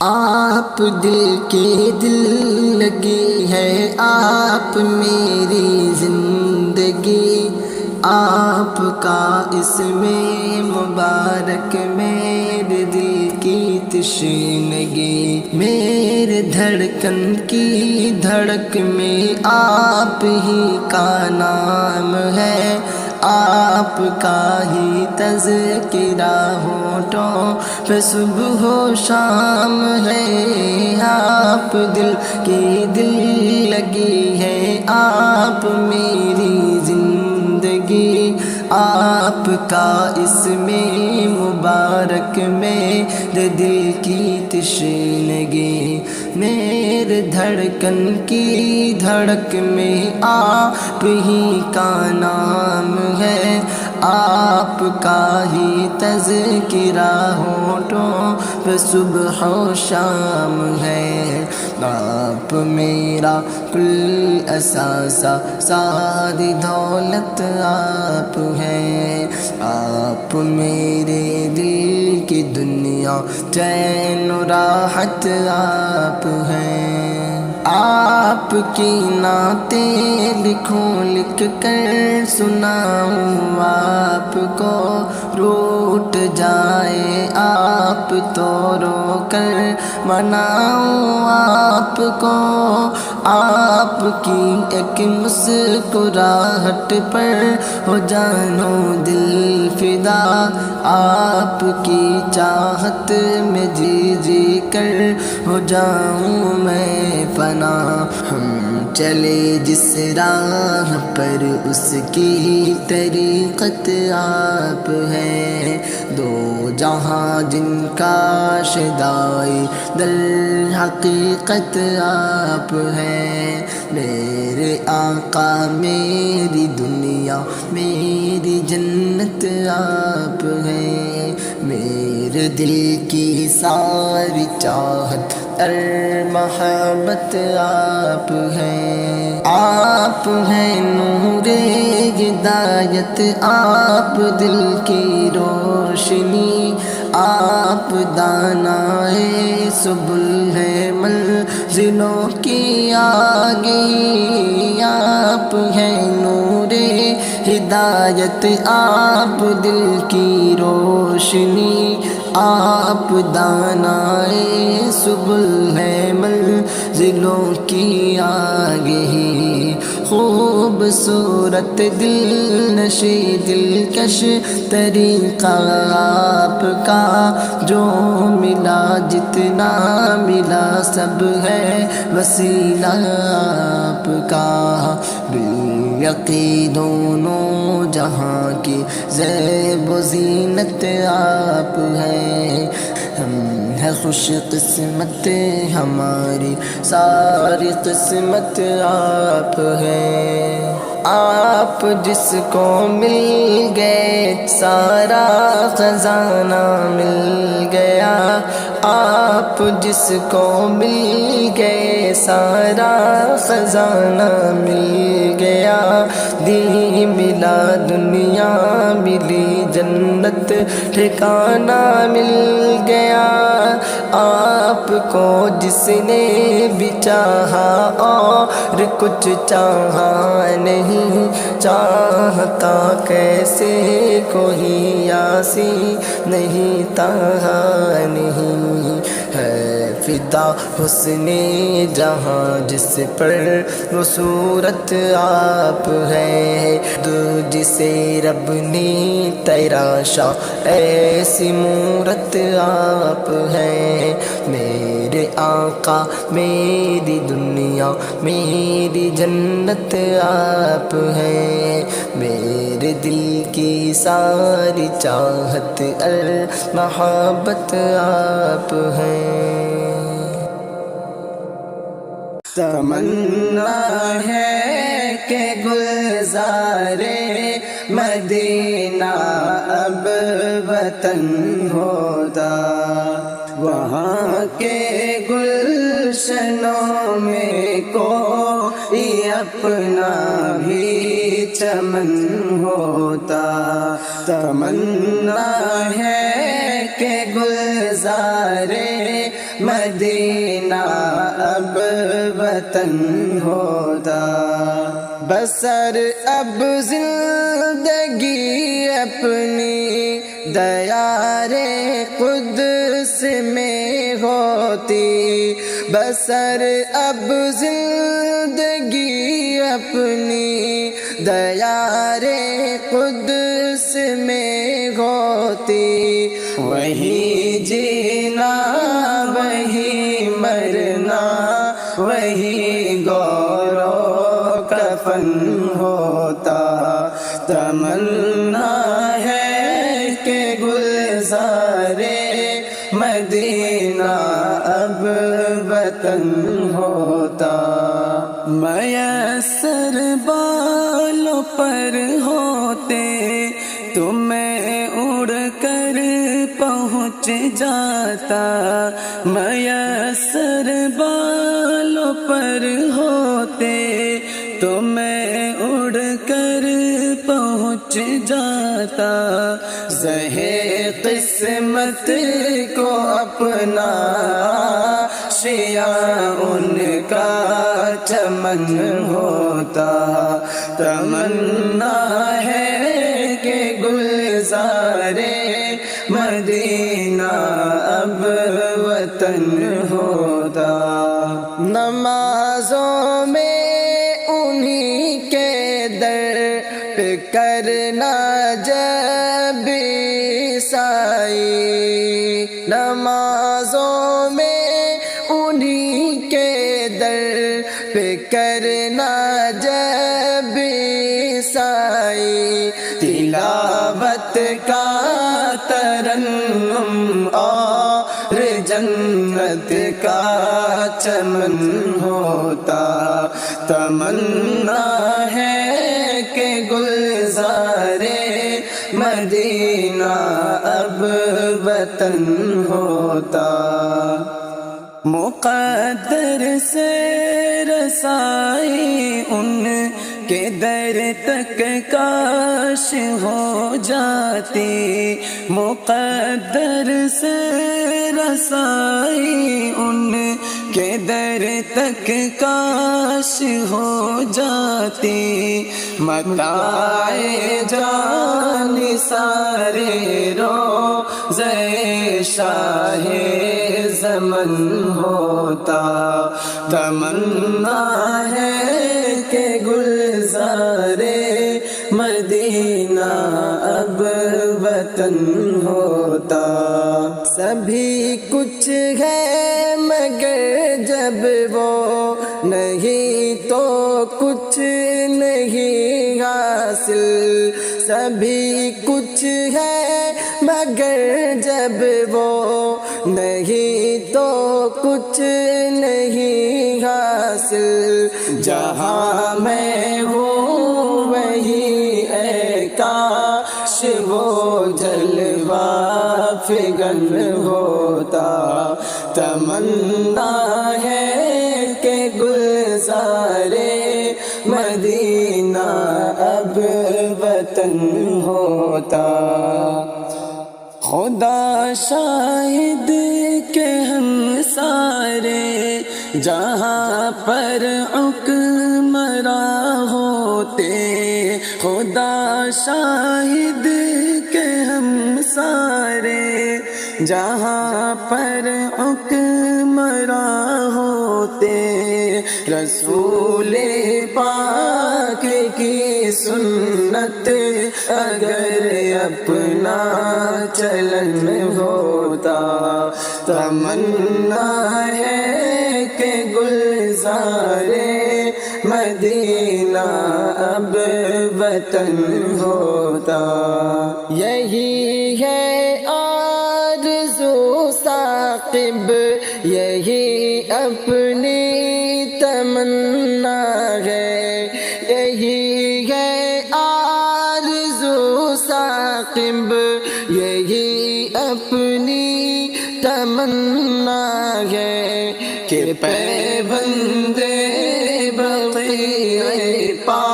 آپ دل کی دل لگی ہے، آپ میری زندگی، آپ کا اسم مبارک میرے دل کی تشنگی، میرے دھڑکن کی دھڑک میں آپ ہی کا نام ہے، آپ کا ہی تذکرہ ہونٹوں پہ صبح و شام ہے، آپ دل کی دل لگی ہے، آپ میری زندگی، آپ کا اسم مبارک میرے دل کی تشنگی، میرے دھڑکن کی دھڑک میں آپ ہی کا نام ہے، آپ کا ہی تذکرہ ہونٹوں پہ صبح و شام ہے، آپ میرا کل اثاثہ ساری دولت آپ ہیں، آپ میرے دل کی دنیا چین و راحت آپ ہیں، آپ کی نعتیں لکھوں لکھ کر سناؤں آپ کو، روٹ جائے آپ تو رو کر مناؤں آپ کو، آپ کی ایک مسکراہٹ پر ہو جانو دل فدا، آپ کی چاہت میں جی جی کر ہو جاؤں میں فنا، ہم چلے جس راہ پر اس کی طریقت آپ ہے، دو جہاں جن کا شدائی در حقیقت آپ ہے، میرے آقا میری دنیا میری جنت آپ ہے، میرے دل کی ساری چاہت اور محبت آپ ہیں، آپ ہیں نور ہدایت، آپ دل کی روشنی، آپ دانائے سبل ہے منزلوں کی آگی، آپ ہیں نور ہدایت، آپ دل کی روشنی، آپ دانائے سبل ہے منزلوں کی آگہی، خوبصورت دل نشی دلکش طریقہ آپ کا، جو ملا جتنا ملا سب ہے وسیلہ آپ کا، بالیقین دونوں جہاں کی زیب و زینت آپ ہیں، ہم ہے خوش قسمت ہماری ساری قسمت آپ ہیں، آپ جس کو مل گئے سارا خزانہ مل گیا، آپ جس کو مل گئے سارا خزانہ مل گیا، دین ملا دنیا ملی جنت ٹھکانہ مل گیا، آپ کو جس نے بھی چاہا اور کچھ چاہا نہیں، چاہتا کیسے کوئی آسی نہیں تہا نہیں، ہے فدا حسن جہاں جس پر وہ صورت آپ ہے، جسے رب نے تراشا ایسی مورت آپ ہے، میرے آقا میری دنیا میری جنت آپ ہے، میرے دل کی ساری چاہت اور محبت آپ ہیں، تمنا ہے کہ گلزارے مدینہ اب وطن ہوتا، وہاں کے گلشنوں میں کوئی اپنا بھی چمن ہوتا، تمنا ہے کہ گلزارے مدینہ اب وطن ہوتا، بسر اب زندگی اپنی دیار قدس میں ہوتی، بسر اب زندگی اپنی دیار قدس میں ہوتی، وہی جینا وہی مرنا وہی گورو کفن ہوتا، تمنا ہے کہ گلزارے مدینہ اب وطن ہوتا، میسر بالوں پر ہوتے تو میں اڑ کر پہنچ جاتا، میسر بالوں پر ہوتے تو میں اڑ کر پہنچ جاتا، زہے قسمت کو اپنا شیعہ ان کا چمن ہوتا، تمنا ہے کہ گلزارے مدینہ اب وطن ہوتا، نمازوں میں انہی کے در پہ کرنا جب عیسائی، نمازوں میں انہی کے در پہ کرنا جب عیسائی، تلاوت کا ترنم اور جنت کا چمن ہوتا، تمنا ہے کہ گلزارے مدینہ اب وطن ہوتا، مقدر سے رسائی ان کے در تک کاش ہو جاتی، مقدر سے رسائی ان کے در تک کاش ہو جاتی، متاع جان سارے روضہ شاہ زمن ہوتا، تمنا ہے کہ گلزارے مدینہ اب وطن ہوتا، سبھی کچھ ہے مگر جب وہ نہیں تو کچھ نہیں حاصل، سبھی کچھ ہے مگر جب وہ نہیں تو کچھ نہیں حاصل، جہاں میں ہوں وہی اے کاش وہ جلوہ فگن ہوتا، تمنا ہے کہ گلزارے مدینہ اب وطن ہوتا، خدا شاہد کہ ہم سارے جہاں پر حکمراں ہوتے، خدا شاہد کہ ہم سارے جہاں پر حکمراں ہوتے، رسول پاک کی سنت اگر اپنا چلن ہوتا، تمنا ہے کہ گلزارے مدینہ اب وطن ہوتا، یہی ہے آرزو ثاقب، یہی اپنی تمنا ہے، یہی ہے آرزو ثاقب، یہی اپنی تمنا ہے کہ پیوند بقیع پا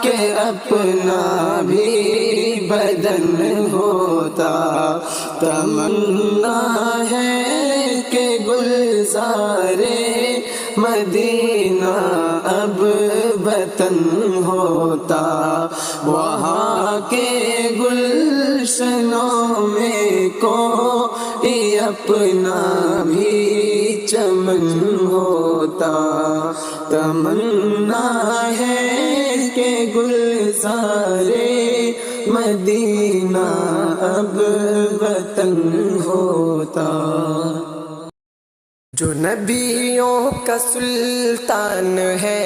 کہ اپنا بھی بدن ہوتا، تمنا ہے کہ گلزارے مدینہ اب وطن ہوتا، وہاں کے گلشنوں میں کوئی اپنا بھی چمن ہوتا، تمنا ہے کہ گلزارے مدینہ اب وطن ہوتا۔ جو نبیوں کا سلطان ہے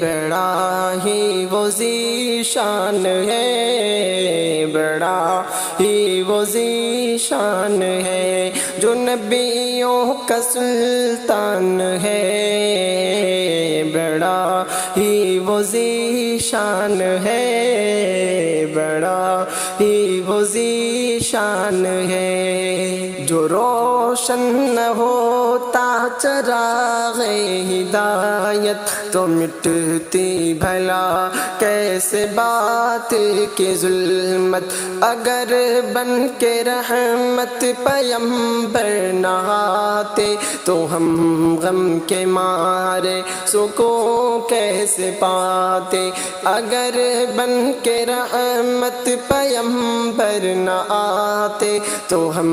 بڑا ہی وہ ذیشان ہے، بڑا ہی وہ ذیشان ہے، جو نبیوں کا سلطان ہے بڑا ہی وہ ذیشان ہے، بڑا ہی وہ ذیشان ہے۔ جو روشن نہ ہوتا چراغ ہدایت تو مٹتی بھلا کیسے باطل کی ظلمت، اگر بن کے رحمت پیمبر نہ آتے تو ہم غم کے مارے سکون کیسے پاتے، اگر بن کے رحمت پیمبر نہ آتے تو ہم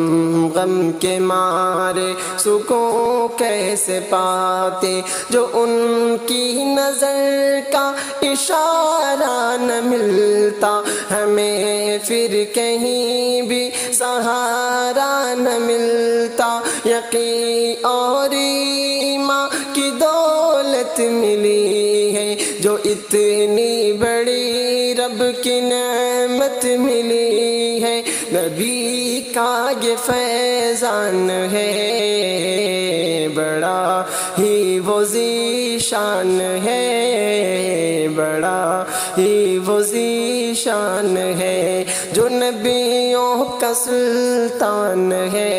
غم کے مارے سکون کیسے پاتے۔ جو ان کی نظر کا اشارہ نہ ملتا ہمیں پھر کہیں بھی سہارا نہ ملتا، یقین اور ایمان کی دولت ملی ہے، جو اتنی بڑی رب کی نعمت ملی ہے، نبی کا یہ فیضان ہے بڑا ہی وہ ذیشان ہے، بڑا ہی وہ ذیشان ہے، جو نبیوں کا سلطان ہے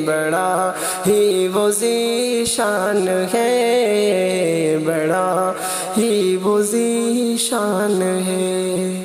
بڑا ہی وہ ذیشان ہے، بڑا ہی وہ ذیشان ہے۔